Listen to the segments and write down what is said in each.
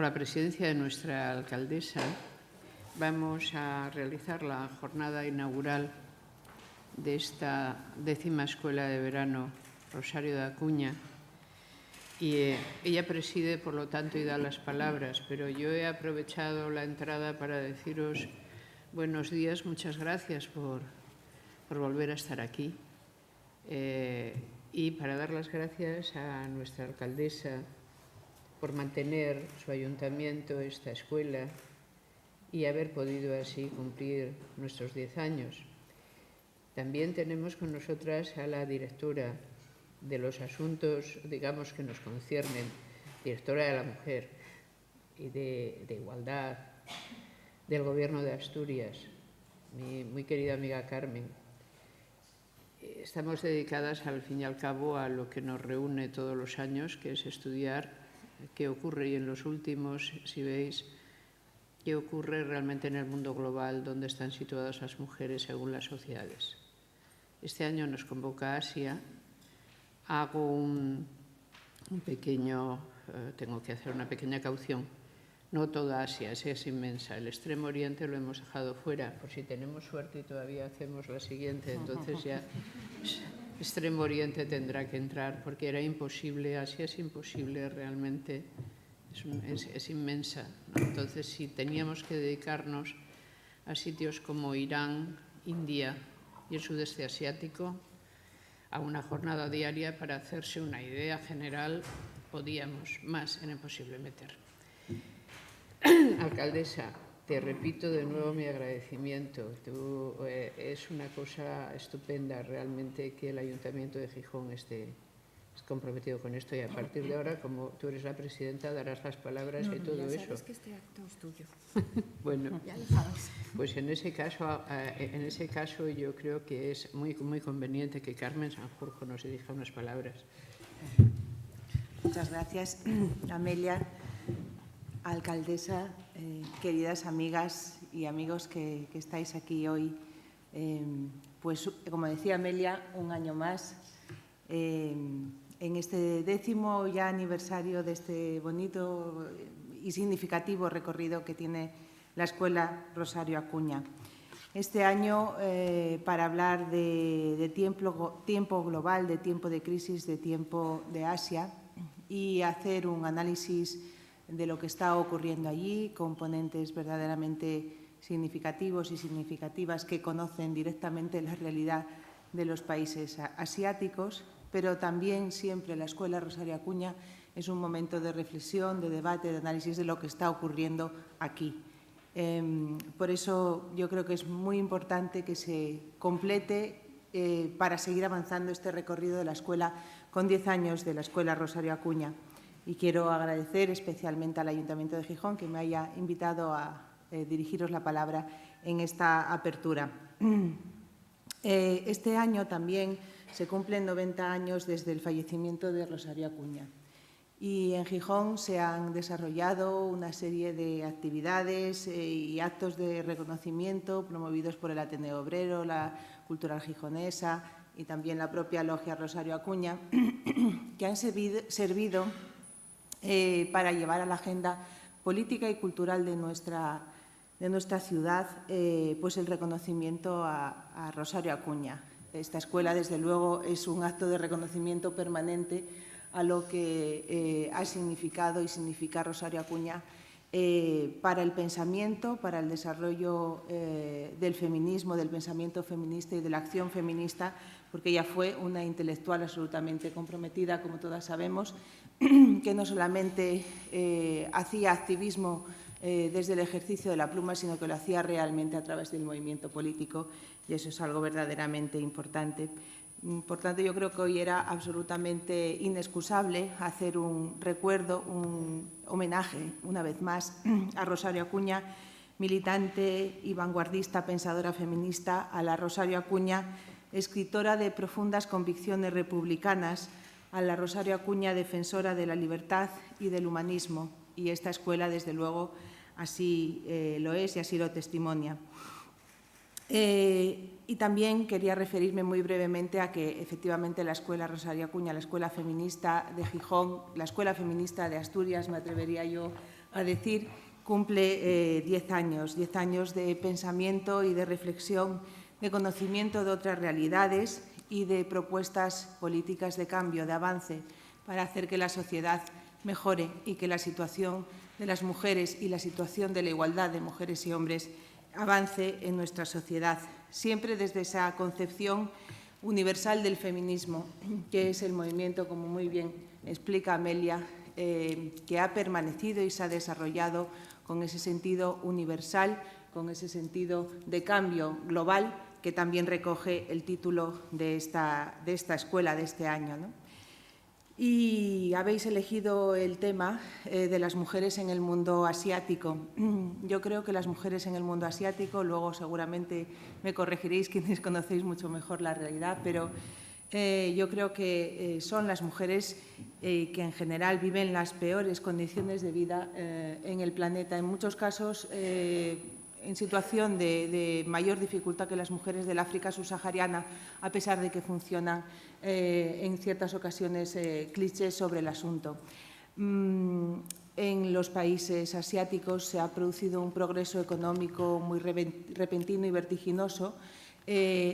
bajo la presidencia de nuestra alcaldesa, vamos a realizar la jornada inaugural de esta 10ª Escuela de Verano Rosario de Acuña. Y ella preside, por lo tanto, y da las palabras, pero yo he aprovechado la entrada para deciros buenos días, muchas gracias por volver a estar aquí y para dar las gracias a nuestra alcaldesa por mantener su ayuntamiento, esta escuela, y haber podido así cumplir nuestros 10 años. También tenemos con nosotras a la directora de los asuntos, digamos, que nos conciernen, directora de la mujer y de igualdad del Gobierno de Asturias, mi muy querida amiga Carmen. Estamos dedicadas, al fin y al cabo, a lo que nos reúne todos los años, que es estudiar qué ocurre, y en los últimos, si veis, qué ocurre realmente en el mundo global, dónde están situadas las mujeres según las sociedades. Este año nos convoca Asia. Hago un pequeño, tengo que hacer una pequeña caución. No toda Asia, es inmensa. El Extremo Oriente lo hemos dejado fuera, por si tenemos suerte y todavía hacemos la siguiente, entonces ya Extremo Oriente tendrá que entrar, porque era imposible, Asia es imposible realmente, es inmensa, ¿no? Entonces, si teníamos que dedicarnos a sitios como Irán, India y el sudeste asiático, a una jornada diaria para hacerse una idea general, podíamos, más era imposible meter. Alcaldesa, te repito de nuevo mi agradecimiento. Es una cosa estupenda realmente que el Ayuntamiento de Gijón esté comprometido con esto, y a partir de ahora, como tú eres la presidenta, darás las palabras y todo ya eso. sabes que este acto es tuyo. Bueno, ya lo sabes. Pues en ese caso yo creo que es muy conveniente que Carmen Sanjurjo nos dirija unas palabras. Muchas gracias, Amelia, alcaldesa, queridas amigas y amigos que estáis aquí hoy. Pues, como decía Amelia, un año más en este 10º ya aniversario de este bonito y significativo recorrido que tiene la Escuela Rosario Acuña. Este año, para hablar de tiempo global, de tiempo de crisis, de tiempo de Asia, y hacer un análisis de lo que está ocurriendo allí, con ponentes verdaderamente significativos y significativas que conocen directamente la realidad de los países asiáticos, pero también siempre la Escuela Rosario Acuña es un momento de reflexión, de debate, de análisis de lo que está ocurriendo aquí. Por eso yo creo que es muy importante que se complete para seguir avanzando este recorrido de la escuela con 10 años de la Escuela Rosario Acuña. Y quiero agradecer especialmente al Ayuntamiento de Gijón que me haya invitado a dirigiros la palabra en esta apertura. Este año también se cumplen 90 años desde el fallecimiento de Rosario Acuña. Y en Gijón se han desarrollado una serie de actividades y actos de reconocimiento promovidos por el Ateneo Obrero, la Cultural Gijonesa y también la propia Logia Rosario Acuña, que han servido para llevar a la agenda política y cultural de nuestra ciudad pues el reconocimiento a Rosario Acuña. Esta escuela, desde luego, es un acto de reconocimiento permanente a lo que ha significado y significa Rosario Acuña para el pensamiento, para el desarrollo del feminismo, del pensamiento feminista y de la acción feminista, porque ella fue una intelectual absolutamente comprometida, como todas sabemos, que no solamente hacía activismo desde el ejercicio de la pluma, sino que lo hacía realmente a través del movimiento político, y eso es algo verdaderamente importante. Por tanto, yo creo que hoy era absolutamente inexcusable hacer un recuerdo, un homenaje, una vez más, a Rosario Acuña, militante y vanguardista, pensadora feminista, a la Rosario Acuña, escritora de profundas convicciones republicanas, a la Rosario Acuña, defensora de la libertad y del humanismo. Y esta escuela, desde luego, así lo es y así lo testimonia. Y también quería referirme muy brevemente a que efectivamente la Escuela Rosario Acuña, la Escuela Feminista de Gijón, la Escuela Feminista de Asturias, me atrevería yo a decir, cumple 10 años de pensamiento y de reflexión, de conocimiento de otras realidades y de propuestas políticas de cambio, de avance, para hacer que la sociedad mejore y que la situación de las mujeres y la situación de la igualdad de mujeres y hombres avance en nuestra sociedad, siempre desde esa concepción universal del feminismo, que es el movimiento, como muy bien explica Amelia, que ha permanecido y se ha desarrollado con ese sentido universal, con ese sentido de cambio global, que también recoge el título de esta escuela de este año, ¿no? Y habéis elegido el tema de las mujeres en el mundo asiático. Yo creo que las mujeres en el mundo asiático, luego seguramente me corregiréis quienes conocéis mucho mejor la realidad, pero yo creo que son las mujeres que en general viven las peores condiciones de vida en el planeta. En muchos casos en situación de mayor dificultad que las mujeres del África subsahariana, a pesar de que funcionan en ciertas ocasiones clichés sobre el asunto. En los países asiáticos se ha producido un progreso económico muy repentino y vertiginoso,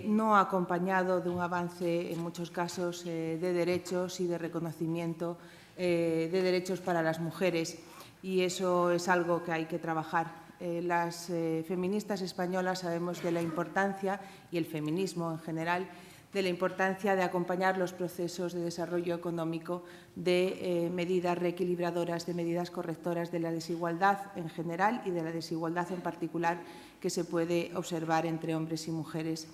no acompañado de un avance, en muchos casos, de derechos y de reconocimiento de derechos para las mujeres, y eso es algo que hay que trabajar. Las feministas españolas sabemos de la importancia, y el feminismo en general, de la importancia de acompañar los procesos de desarrollo económico de medidas reequilibradoras, de medidas correctoras de la desigualdad en general y de la desigualdad en particular que se puede observar entre hombres y mujeres.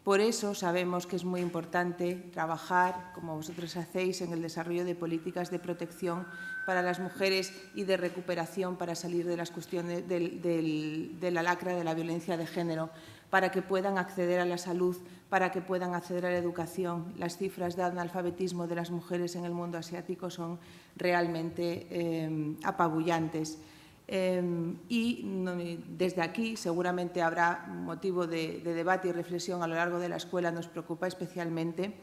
Por eso sabemos que es muy importante trabajar, como vosotros hacéis, en el desarrollo de políticas de protección para las mujeres y de recuperación para salir de las cuestiones de la lacra de la violencia de género, para que puedan acceder a la salud, para que puedan acceder a la educación. Las cifras de analfabetismo de las mujeres en el mundo asiático son realmente apabullantes. Y desde aquí seguramente habrá motivo de debate y reflexión a lo largo de la escuela. Nos preocupa especialmente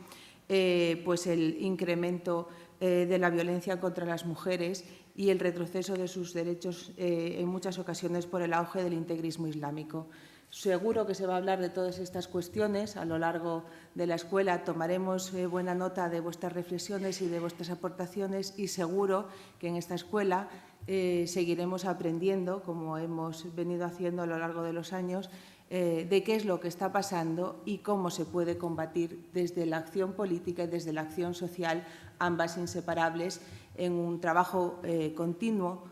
pues el incremento de la violencia contra las mujeres y el retroceso de sus derechos en muchas ocasiones por el auge del integrismo islámico. Seguro que se va a hablar de todas estas cuestiones a lo largo de la escuela. Tomaremos buena nota de vuestras reflexiones y de vuestras aportaciones, y seguro que en esta escuela seguiremos aprendiendo, como hemos venido haciendo a lo largo de los años, de qué es lo que está pasando y cómo se puede combatir desde la acción política y desde la acción social, ambas inseparables, en un trabajo continuo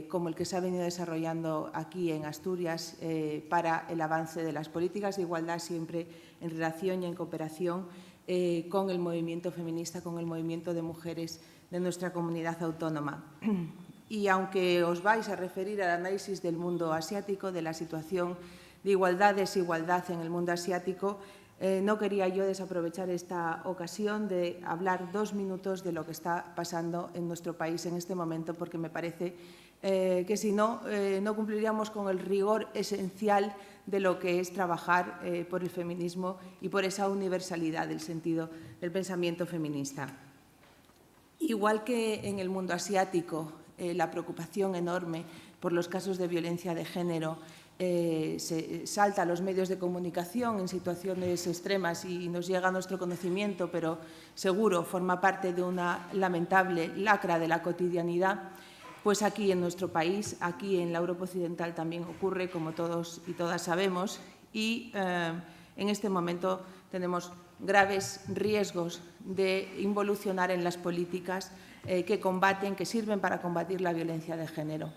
como el que se ha venido desarrollando aquí en Asturias para el avance de las políticas de igualdad, siempre en relación y en cooperación con el movimiento feminista, con el movimiento de mujeres de nuestra comunidad autónoma. Y aunque os vais a referir al análisis del mundo asiático, de la situación de igualdad-desigualdad en el mundo asiático, no quería yo desaprovechar esta ocasión de hablar 2 minutos de lo que está pasando en nuestro país en este momento, porque me parece que si no, no cumpliríamos con el rigor esencial de lo que es trabajar por el feminismo y por esa universalidad del sentido del pensamiento feminista. Igual que en el mundo asiático, la preocupación enorme por los casos de violencia de género se salta a los medios de comunicación en situaciones extremas y nos llega a nuestro conocimiento, pero seguro forma parte de una lamentable lacra de la cotidianidad, pues aquí en nuestro país, aquí en la Europa Occidental también ocurre, como todos y todas sabemos, y en este momento tenemos graves riesgos de involucionar en las políticas que sirven para combatir la violencia de género,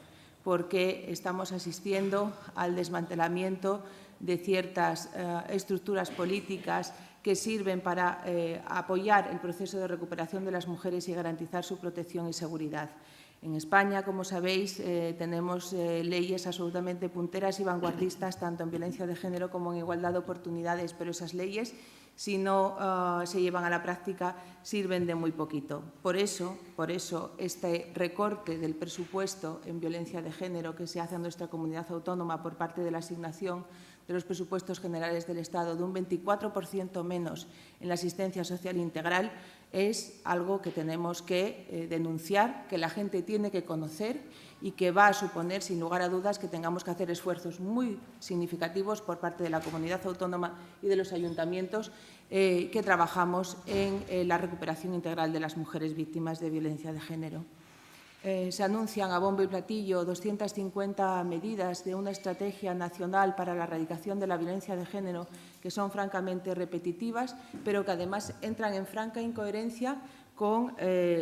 porque estamos asistiendo al desmantelamiento de ciertas estructuras políticas que sirven para apoyar el proceso de recuperación de las mujeres y garantizar su protección y seguridad. En España, como sabéis, tenemos leyes absolutamente punteras y vanguardistas, tanto en violencia de género como en igualdad de oportunidades, pero esas leyes, si no se llevan a la práctica, sirven de muy poquito. Por eso, este recorte del presupuesto en violencia de género que se hace en nuestra comunidad autónoma por parte de la asignación de los presupuestos generales del Estado, de un 24% menos en la asistencia social integral, es algo que tenemos que denunciar, que la gente tiene que conocer y que va a suponer, sin lugar a dudas, que tengamos que hacer esfuerzos muy significativos por parte de la comunidad autónoma y de los ayuntamientos que trabajamos en la recuperación integral de las mujeres víctimas de violencia de género. Se anuncian a bombo y platillo 250 medidas de una estrategia nacional para la erradicación de la violencia de género que son francamente repetitivas, pero que además entran en franca incoherencia con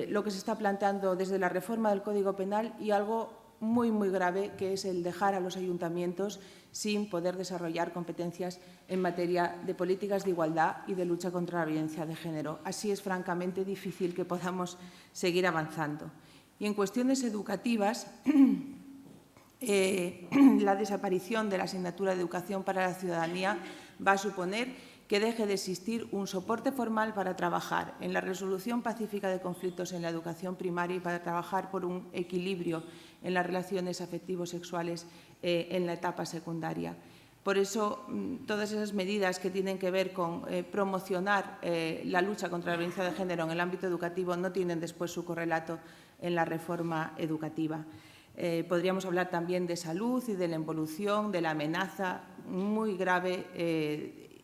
lo que se está planteando desde la reforma del Código Penal y algo muy, muy grave, que es el dejar a los ayuntamientos sin poder desarrollar competencias en materia de políticas de igualdad y de lucha contra la violencia de género. Así es francamente difícil que podamos seguir avanzando. Y en cuestiones educativas, la desaparición de la asignatura de Educación para la Ciudadanía va a suponer que deje de existir un soporte formal para trabajar en la resolución pacífica de conflictos en la educación primaria y para trabajar por un equilibrio en las relaciones afectivo-sexuales en la etapa secundaria. Por eso, todas esas medidas que tienen que ver con promocionar la lucha contra la violencia de género en el ámbito educativo no tienen después su correlato en la reforma educativa. Podríamos hablar también de salud y de la involución, de la amenaza muy grave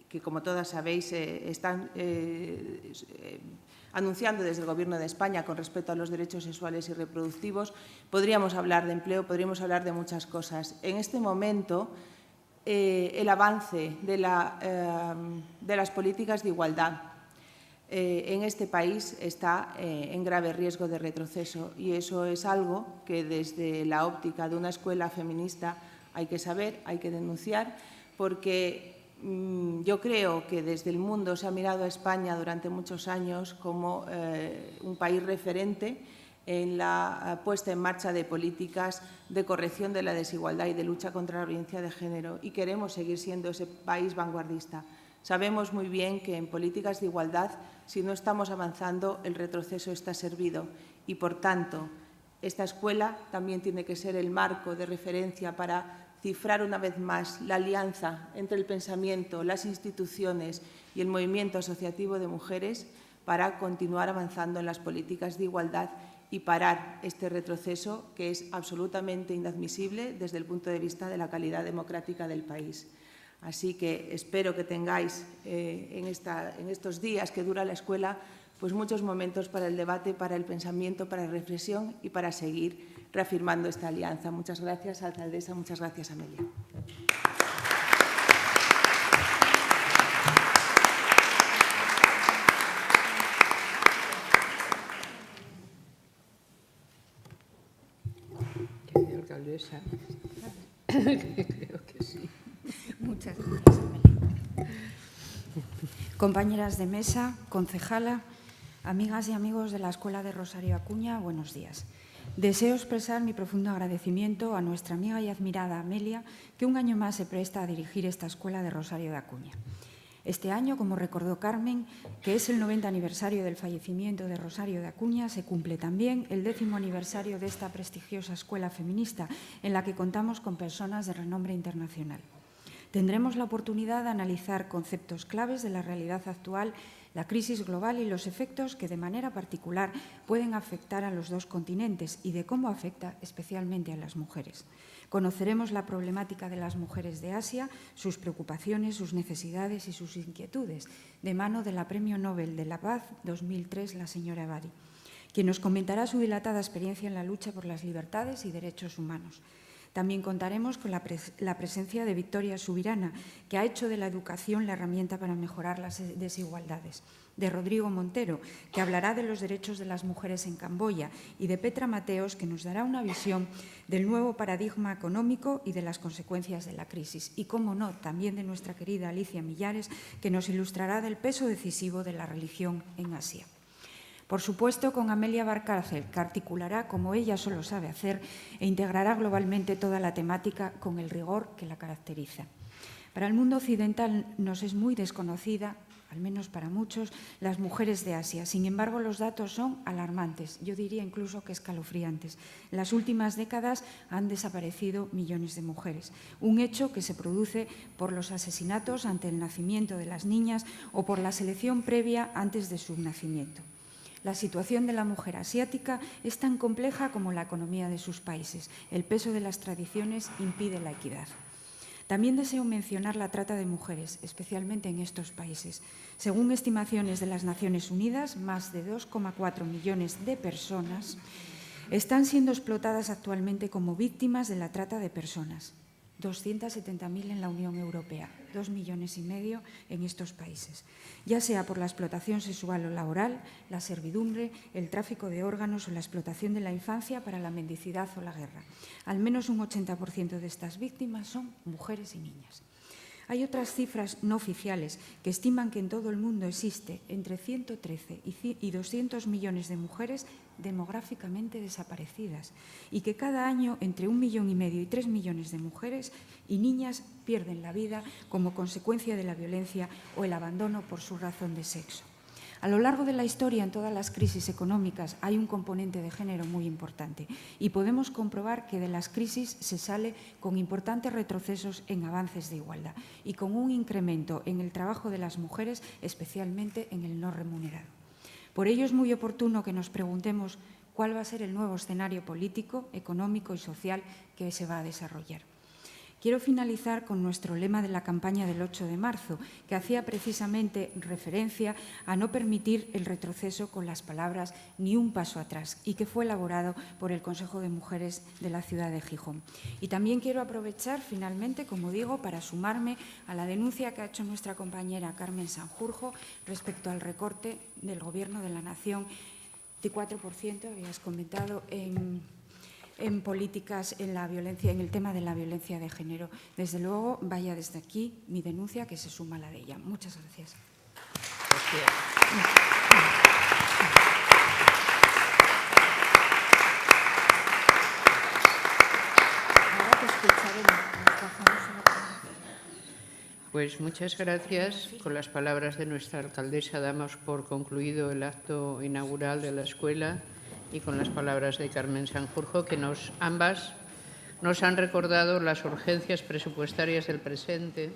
que, como todas sabéis, están anunciando desde el Gobierno de España con respecto a los derechos sexuales y reproductivos. Podríamos hablar de empleo, podríamos hablar de muchas cosas. En este momento, el avance de las políticas de igualdad en este país está en grave riesgo de retroceso, y eso es algo que desde la óptica de una escuela feminista hay que saber, hay que denunciar, porque yo creo que desde el mundo se ha mirado a España durante muchos años como un país referente en la puesta en marcha de políticas de corrección de la desigualdad y de lucha contra la violencia de género, y queremos seguir siendo ese país vanguardista. Sabemos muy bien que en políticas de igualdad, si no estamos avanzando, el retroceso está servido y, por tanto, esta escuela también tiene que ser el marco de referencia para cifrar una vez más la alianza entre el pensamiento, las instituciones y el movimiento asociativo de mujeres para continuar avanzando en las políticas de igualdad y parar este retroceso que es absolutamente inadmisible desde el punto de vista de la calidad democrática del país. Así que espero que tengáis en estos días que dura la escuela pues muchos momentos para el debate, para el pensamiento, para la reflexión y para seguir reafirmando esta alianza. Muchas gracias, alcaldesa. Muchas gracias, Amelia. Querida alcaldesa, creo que sí. Muchas gracias, Amelia. Compañeras de mesa, concejala, amigas y amigos de la Escuela de Rosario Acuña, buenos días. Deseo expresar mi profundo agradecimiento a nuestra amiga y admirada Amelia, que un año más se presta a dirigir esta Escuela de Rosario de Acuña. Este año, como recordó Carmen, que es el 90 aniversario del fallecimiento de Rosario de Acuña, se cumple también el 10º aniversario de esta prestigiosa escuela feminista, en la que contamos con personas de renombre internacional. Tendremos la oportunidad de analizar conceptos claves de la realidad actual, la crisis global y los efectos que de manera particular pueden afectar a los dos continentes y de cómo afecta especialmente a las mujeres. Conoceremos la problemática de las mujeres de Asia, sus preocupaciones, sus necesidades y sus inquietudes, de mano de la Premio Nobel de la Paz 2003, la señora Ebadi, quien nos comentará su dilatada experiencia en la lucha por las libertades y derechos humanos. También contaremos con la presencia de Victoria Subirana, que ha hecho de la educación la herramienta para mejorar las desigualdades, de Rodrigo Montero, que hablará de los derechos de las mujeres en Camboya, y de Petra Mateos, que nos dará una visión del nuevo paradigma económico y de las consecuencias de la crisis. Y, cómo no, también de nuestra querida Alicia Millares, que nos ilustrará del peso decisivo de la religión en Asia. Por supuesto, con Amelia Valcárcel, que articulará, como ella solo sabe hacer, e integrará globalmente toda la temática con el rigor que la caracteriza. Para el mundo occidental nos es muy desconocida al menos para muchos, las mujeres de Asia. Sin embargo, los datos son alarmantes, yo diría incluso que escalofriantes. En las últimas décadas han desaparecido millones de mujeres, un hecho que se produce por los asesinatos ante el nacimiento de las niñas o por la selección previa antes de su nacimiento. La situación de la mujer asiática es tan compleja como la economía de sus países. El peso de las tradiciones impide la equidad. También deseo mencionar la trata de mujeres, especialmente en estos países. Según estimaciones de las Naciones Unidas, más de 2,4 millones de personas están siendo explotadas actualmente como víctimas de la trata de personas. 270.000 en la Unión Europea, 2,5 millones en estos países, ya sea por la explotación sexual o laboral, la servidumbre, el tráfico de órganos o la explotación de la infancia para la mendicidad o la guerra. Al menos un 80% de estas víctimas son mujeres y niñas. Hay otras cifras no oficiales que estiman que en todo el mundo existe entre 113 y 200 millones de mujeres demográficamente desaparecidas y que cada año entre 1,5 millones y 3 millones de mujeres y niñas pierden la vida como consecuencia de la violencia o el abandono por su razón de sexo. A lo largo de la historia, en todas las crisis económicas, hay un componente de género muy importante y podemos comprobar que de las crisis se sale con importantes retrocesos en avances de igualdad y con un incremento en el trabajo de las mujeres, especialmente en el no remunerado. Por ello es muy oportuno que nos preguntemos cuál va a ser el nuevo escenario político, económico y social que se va a desarrollar. Quiero finalizar con nuestro lema de la campaña del 8 de marzo, que hacía precisamente referencia a no permitir el retroceso con las palabras ni un paso atrás y que fue elaborado por el Consejo de Mujeres de la ciudad de Gijón. Y también quiero aprovechar finalmente, como digo, para sumarme a la denuncia que ha hecho nuestra compañera Carmen Sanjurjo respecto al recorte del Gobierno de la Nación de 4%, habías comentado, en políticas, en la violencia, en el tema de la violencia de género. Desde luego, vaya desde aquí mi denuncia que se suma a la de ella. Muchas gracias. Ahora te escucharemos. Pues muchas gracias. Con las palabras de nuestra alcaldesa damos por concluido el acto inaugural de la escuela y con las palabras de Carmen Sanjurjo, que ambas nos han recordado las urgencias presupuestarias del presente